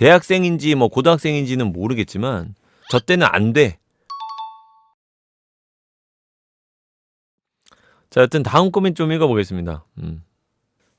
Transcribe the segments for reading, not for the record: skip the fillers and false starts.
대학생인지 뭐 고등학생인지는 모르겠지만 저 때는 안 돼. 자, 여튼 다음 코멘 좀 읽어보겠습니다.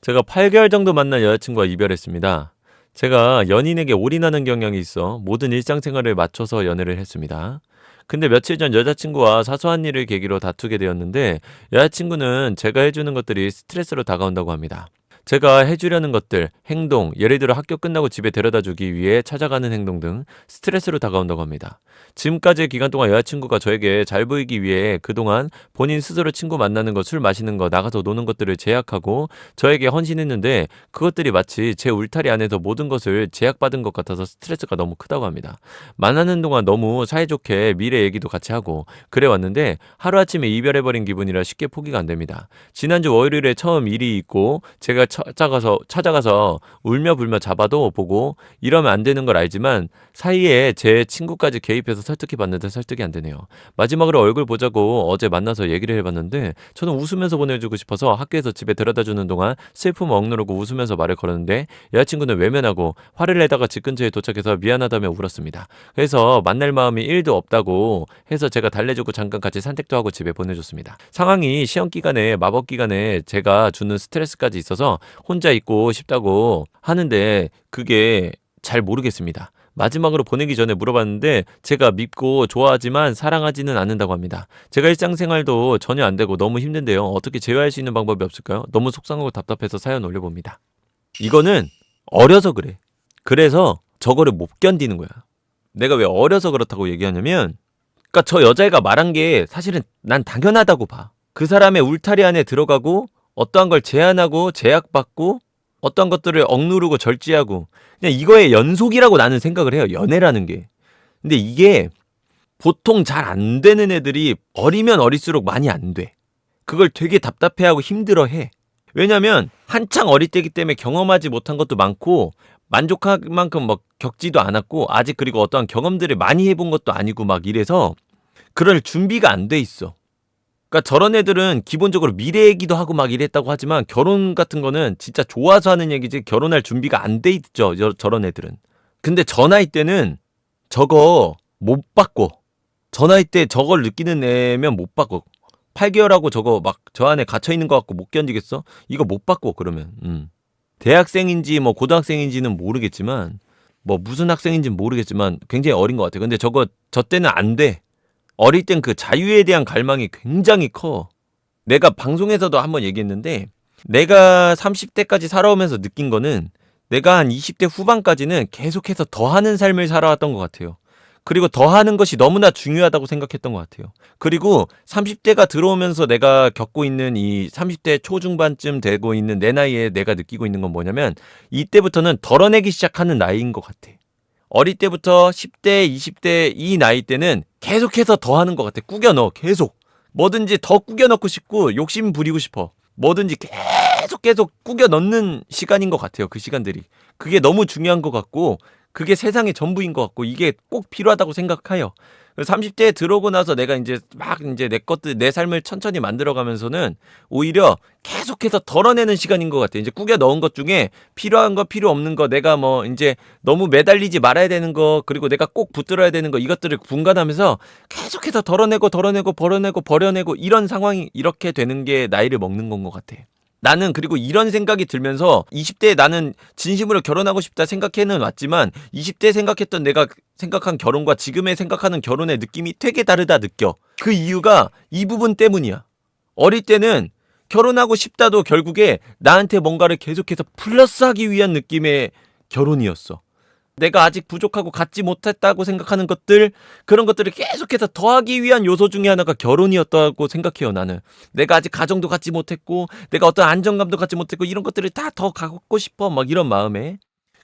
제가 8개월 정도 만난 여자친구와 이별했습니다. 제가 연인에게 올인하는 경향이 있어 모든 일상생활을 맞춰서 연애를 했습니다. 근데 며칠 전 여자친구와 사소한 일을 계기로 다투게 되었는데 여자친구는 제가 해주는 것들이 스트레스로 다가온다고 합니다. 제가 해주려는 것들, 행동, 예를 들어 학교 끝나고 집에 데려다 주기 위해 찾아가는 행동 등 스트레스로 다가온다고 합니다. 지금까지의 기간 동안 여자친구가 저에게 잘 보이기 위해 그동안 본인 스스로 친구 만나는 거, 술 마시는 거, 나가서 노는 것들을 제약하고 저에게 헌신했는데 그것들이 마치 제 울타리 안에서 모든 것을 제약받은 것 같아서 스트레스가 너무 크다고 합니다. 만나는 동안 너무 사이좋게 미래 얘기도 같이 하고 그래 왔는데 하루아침에 이별해버린 기분이라 쉽게 포기가 안 됩니다. 지난주 월요일에 처음 일이 있고 제가 찾아가서 울며 불며 잡아도 보고 이러면 안 되는 걸 알지만 사이에 제 친구까지 개입해서 설득해 봤는데 설득이 안 되네요. 마지막으로 얼굴 보자고 어제 만나서 얘기를 해봤는데 저는 웃으면서 보내주고 싶어서 학교에서 집에 데려다 주는 동안 슬픔을 억누르고 웃으면서 말을 걸었는데 여자친구는 외면하고 화를 내다가 집 근처에 도착해서 미안하다며 울었습니다. 그래서 만날 마음이 1도 없다고 해서 제가 달래주고 잠깐 같이 산책도 하고 집에 보내줬습니다. 상황이 시험 기간에 마법 기간에 제가 주는 스트레스까지 있어서 혼자 있고 싶다고 하는데 그게 잘 모르겠습니다. 마지막으로 보내기 전에 물어봤는데 제가 믿고 좋아하지만 사랑하지는 않는다고 합니다. 제가 일상생활도 전혀 안 되고 너무 힘든데요. 어떻게 제어할 수 있는 방법이 없을까요? 너무 속상하고 답답해서 사연 올려봅니다. 이거는 어려서 그래. 그래서 저거를 못 견디는 거야. 내가 왜 어려서 그렇다고 얘기하냐면 그러니까 저 여자애가 말한 게 사실은 난 당연하다고 봐. 그 사람의 울타리 안에 들어가고 어떠한 걸 제한하고 제약받고 어떤 것들을 억누르고 절제하고 그냥 이거의 연속이라고 나는 생각을 해요. 연애라는 게. 근데 이게 보통 잘 안 되는 애들이 어리면 어릴수록 많이 안 돼. 그걸 되게 답답해하고 힘들어해. 왜냐면 한창 어릴 때기 때문에 경험하지 못한 것도 많고 만족할 만큼 막 겪지도 않았고 아직 그리고 어떠한 경험들을 많이 해본 것도 아니고 막 이래서 그럴 준비가 안 돼 있어. 그러니까 저런 애들은 기본적으로 미래 얘기도 하고 막 이랬다고 하지만 결혼 같은 거는 진짜 좋아서 하는 얘기지 결혼할 준비가 안 돼 있죠. 저런 애들은. 근데 저 나이 때는 저거 못 바꿔. 저 나이 때 저걸 느끼는 애면 못 바꿔. 8개월하고 저거 막 저 안에 갇혀 있는 것 같고 못 견디겠어? 이거 못 바꿔 그러면. 대학생인지 뭐 고등학생인지는 모르겠지만 뭐 무슨 학생인지는 모르겠지만 굉장히 어린 것 같아. 근데 저 때는 안 돼. 어릴 땐 그 자유에 대한 갈망이 굉장히 커. 내가 방송에서도 한번 얘기했는데 내가 30대까지 살아오면서 느낀 거는 내가 한 20대 후반까지는 계속해서 더하는 삶을 살아왔던 것 같아요. 그리고 더하는 것이 너무나 중요하다고 생각했던 것 같아요. 그리고 30대가 들어오면서 내가 겪고 있는 이 30대 초중반쯤 되고 있는 내 나이에 내가 느끼고 있는 건 뭐냐면 이때부터는 덜어내기 시작하는 나이인 것 같아. 어릴 때부터 10대, 20대 이 나이 때는 계속해서 더 하는 것 같아. 꾸겨 넣어. 계속. 뭐든지 더 꾸겨 넣고 싶고 욕심 부리고 싶어. 뭐든지 계속 꾸겨 넣는 시간인 것 같아요. 그 시간들이. 그게 너무 중요한 것 같고 그게 세상의 전부인 것 같고 이게 꼭 필요하다고 생각해요. 30대에 들어오고 나서 내가 이제 막 이제 내 삶을 천천히 만들어가면서는 오히려 계속해서 덜어내는 시간인 것 같아. 이제 꾸겨 넣은 것 중에 필요한 거, 필요 없는 거, 내가 뭐 이제 너무 매달리지 말아야 되는 거, 그리고 내가 꼭 붙들어야 되는 거, 이것들을 분간하면서 계속해서 버려내고 이런 상황이 이렇게 되는 게 나이를 먹는 건 것 같아. 나는 그리고 이런 생각이 들면서 20대에 나는 진심으로 결혼하고 싶다 생각해는 왔지만 20대에 생각했던 내가 생각한 결혼과 지금의 생각하는 결혼의 느낌이 되게 다르다 느껴. 그 이유가 이 부분 때문이야. 어릴 때는 결혼하고 싶다도 결국에 나한테 뭔가를 계속해서 플러스하기 위한 느낌의 결혼이었어. 내가 아직 부족하고 갖지 못했다고 생각하는 것들, 그런 것들을 계속해서 더하기 위한 요소 중에 하나가 결혼이었다고 생각해요. 나는 내가 아직 가정도 갖지 못했고 내가 어떤 안정감도 갖지 못했고 이런 것들을 다 더 갖고 싶어 막 이런 마음에.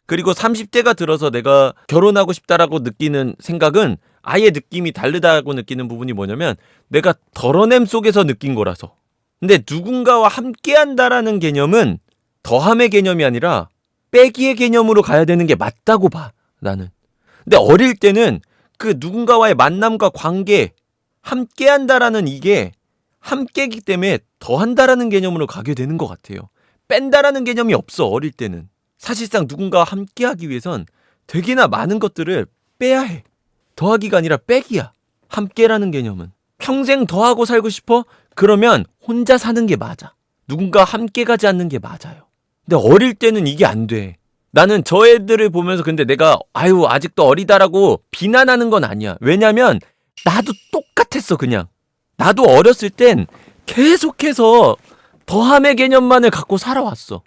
그리고 30대가 들어서 내가 결혼하고 싶다라고 느끼는 생각은 아예 느낌이 다르다고 느끼는 부분이 뭐냐면 내가 덜어냄 속에서 느낀 거라서. 근데 누군가와 함께 한다라는 개념은 더함의 개념이 아니라 빼기의 개념으로 가야 되는 게 맞다고 봐, 나는. 근데 어릴 때는 그 누군가와의 만남과 관계, 함께 한다라는 이게 함께이기 때문에 더 한다라는 개념으로 가게 되는 것 같아요. 뺀다라는 개념이 없어, 어릴 때는. 사실상 누군가와 함께 하기 위해선 되게나 많은 것들을 빼야 해. 더하기가 아니라 빼기야. 함께라는 개념은. 평생 더하고 살고 싶어? 그러면 혼자 사는 게 맞아. 누군가 함께 가지 않는 게 맞아요. 근데 어릴 때는 이게 안 돼. 나는 저 애들을 보면서 근데 내가 아직도 어리다라고 비난하는 건 아니야. 왜냐면 나도 똑같았어 그냥. 나도 어렸을 땐 계속해서 더함의 개념만을 갖고 살아왔어.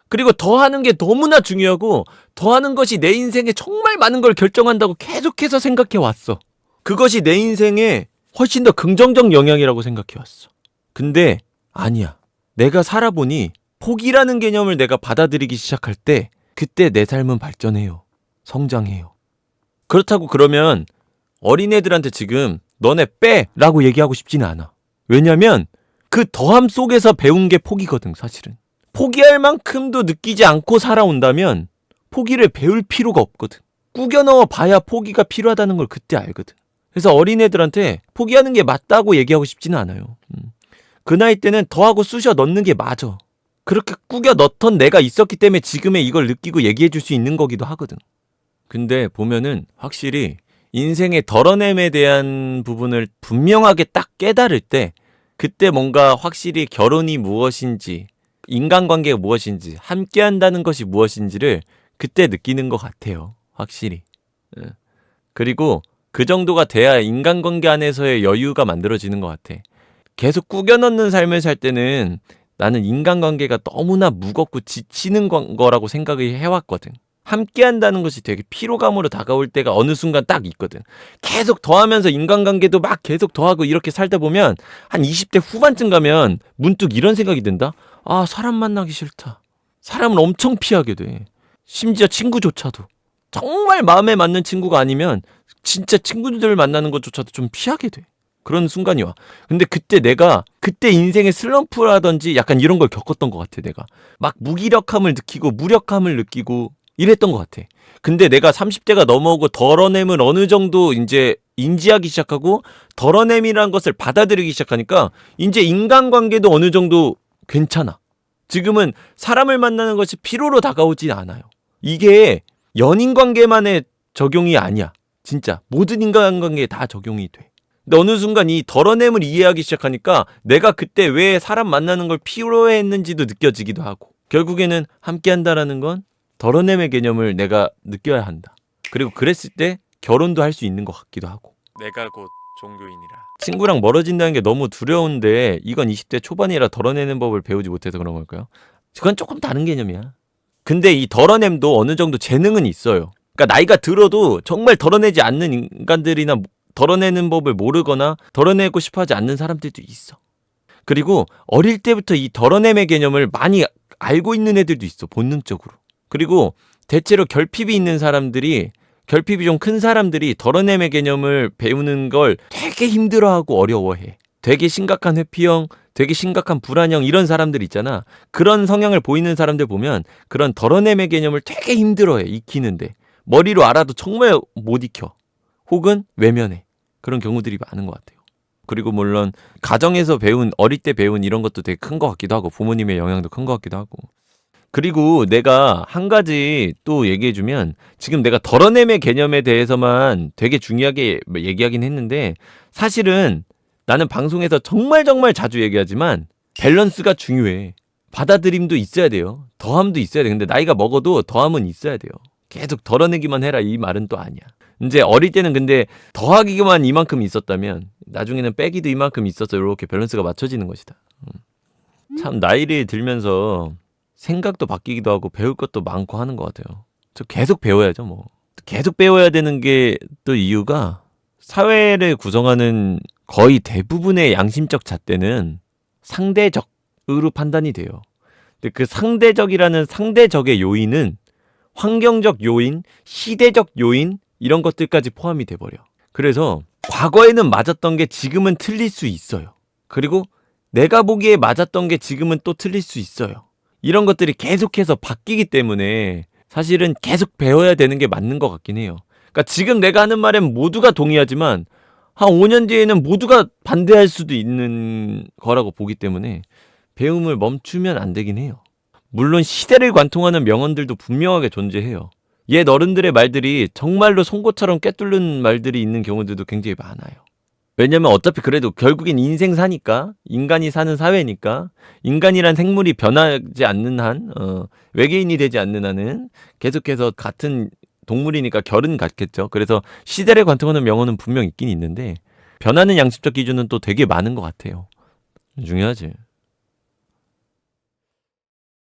그리고 더하는 게 너무나 중요하고 더하는 것이 내 인생에 정말 많은 걸 결정한다고 계속해서 생각해왔어. 그것이 내 인생에 훨씬 더 긍정적 영향이라고 생각해왔어. 근데 아니야. 내가 살아보니 포기라는 개념을 내가 받아들이기 시작할 때 그때 내 삶은 발전해요. 성장해요. 그렇다고 그러면 어린애들한테 지금 너네 빼! 라고 얘기하고 싶지는 않아. 왜냐면 그 더함 속에서 배운 게 포기거든 사실은. 포기할 만큼도 느끼지 않고 살아온다면 포기를 배울 필요가 없거든. 꾸겨 넣어 봐야 포기가 필요하다는 걸 그때 알거든. 그래서 어린애들한테 포기하는 게 맞다고 얘기하고 싶지는 않아요. 그 나이 때는 더하고 쑤셔 넣는 게 맞아. 그렇게 꾸겨 넣던 내가 있었기 때문에 지금의 이걸 느끼고 얘기해 줄 수 있는 거기도 하거든. 근데 보면은 확실히 인생의 덜어냄에 대한 부분을 분명하게 딱 깨달을 때 그때 뭔가 확실히 결혼이 무엇인지 인간관계가 무엇인지 함께 한다는 것이 무엇인지를 그때 느끼는 것 같아요. 확실히. 그리고 그 정도가 돼야 인간관계 안에서의 여유가 만들어지는 것 같아. 계속 꾸겨 넣는 삶을 살 때는 나는 인간관계가 너무나 무겁고 지치는 거라고 생각을 해왔거든. 함께 한다는 것이 되게 피로감으로 다가올 때가 어느 순간 딱 있거든. 계속 더하면서 인간관계도 막 계속 더하고 이렇게 살다 보면 한 20대 후반쯤 가면 문득 이런 생각이 든다. 사람 만나기 싫다. 사람을 엄청 피하게 돼. 심지어 친구조차도. 정말 마음에 맞는 친구가 아니면 진짜 친구들 만나는 것조차도 좀 피하게 돼. 그런 순간이 와. 근데 그때 인생의 슬럼프라든지 약간 이런 걸 겪었던 것 같아, 내가. 막 무기력함을 느끼고 무력함을 느끼고 이랬던 것 같아. 근데 내가 30대가 넘어오고 덜어냄을 어느 정도 이제 인지하기 시작하고 덜어냄이라는 것을 받아들이기 시작하니까 이제 인간관계도 어느 정도 괜찮아. 지금은 사람을 만나는 것이 피로로 다가오지 않아요. 이게 연인관계만의 적용이 아니야. 진짜 모든 인간관계에 다 적용이 돼. 근데 어느 순간 이 덜어냄을 이해하기 시작하니까 내가 그때 왜 사람 만나는 걸 피로해했는지도 느껴지기도 하고 결국에는 함께한다라는 건 덜어냄의 개념을 내가 느껴야 한다. 그리고 그랬을 때 결혼도 할 수 있는 것 같기도 하고. 내가 곧 종교인이라. 친구랑 멀어진다는 게 너무 두려운데 이건 20대 초반이라 덜어내는 법을 배우지 못해서 그런 걸까요? 그건 조금 다른 개념이야. 근데 이 덜어냄도 어느 정도 재능은 있어요. 그러니까 나이가 들어도 정말 덜어내지 않는 인간들이나 덜어내는 법을 모르거나 덜어내고 싶어하지 않는 사람들도 있어. 그리고 어릴 때부터 이 덜어냄의 개념을 많이 알고 있는 애들도 있어. 본능적으로. 그리고 대체로 결핍이 좀 큰 사람들이 덜어냄의 개념을 배우는 걸 되게 힘들어하고 어려워해. 되게 심각한 회피형, 되게 심각한 불안형 이런 사람들 있잖아. 그런 성향을 보이는 사람들 보면 그런 덜어냄의 개념을 되게 힘들어해. 익히는데. 머리로 알아도 정말 못 익혀. 혹은 외면해. 그런 경우들이 많은 것 같아요. 그리고 물론 가정에서 어릴 때 배운 이런 것도 되게 큰 것 같기도 하고 부모님의 영향도 큰 것 같기도 하고. 그리고 내가 한 가지 또 얘기해주면 지금 내가 덜어냄의 개념에 대해서만 되게 중요하게 얘기하긴 했는데 사실은 나는 방송에서 정말 자주 얘기하지만 밸런스가 중요해. 받아들임도 있어야 돼요. 더함도 있어야 돼. 근데 나이가 먹어도 더함은 있어야 돼요. 계속 덜어내기만 해라 이 말은 또 아니야. 이제 어릴 때는 근데 더하기만 이만큼 있었다면 나중에는 빼기도 이만큼 있어서 이렇게 밸런스가 맞춰지는 것이다. 참 나이를 들면서 생각도 바뀌기도 하고 배울 것도 많고 하는 것 같아요. 저 계속 배워야죠 뭐. 계속 배워야 되는 게 또 이유가 사회를 구성하는 거의 대부분의 양심적 잣대는 상대적으로 판단이 돼요. 근데 그 상대적이라는 상대적의 요인은 환경적 요인, 시대적 요인 이런 것들까지 포함이 돼버려. 그래서 과거에는 맞았던 게 지금은 틀릴 수 있어요. 그리고 내가 보기에 맞았던 게 지금은 또 틀릴 수 있어요. 이런 것들이 계속해서 바뀌기 때문에 사실은 계속 배워야 되는 게 맞는 것 같긴 해요. 그러니까 지금 내가 하는 말엔 모두가 동의하지만 한 5년 뒤에는 모두가 반대할 수도 있는 거라고 보기 때문에 배움을 멈추면 안 되긴 해요. 물론 시대를 관통하는 명언들도 분명하게 존재해요. 옛 어른들의 말들이 정말로 송곳처럼 꿰뚫는 말들이 있는 경우들도 굉장히 많아요. 왜냐면 어차피 그래도 결국엔 인생 사니까, 인간이 사는 사회니까, 인간이란 생물이 변하지 않는 한, 외계인이 되지 않는 한은 계속해서 같은 동물이니까 결은 같겠죠. 그래서 시대를 관통하는 명언은 분명 있긴 있는데, 변하는 양심적 기준은 또 되게 많은 것 같아요. 중요하지.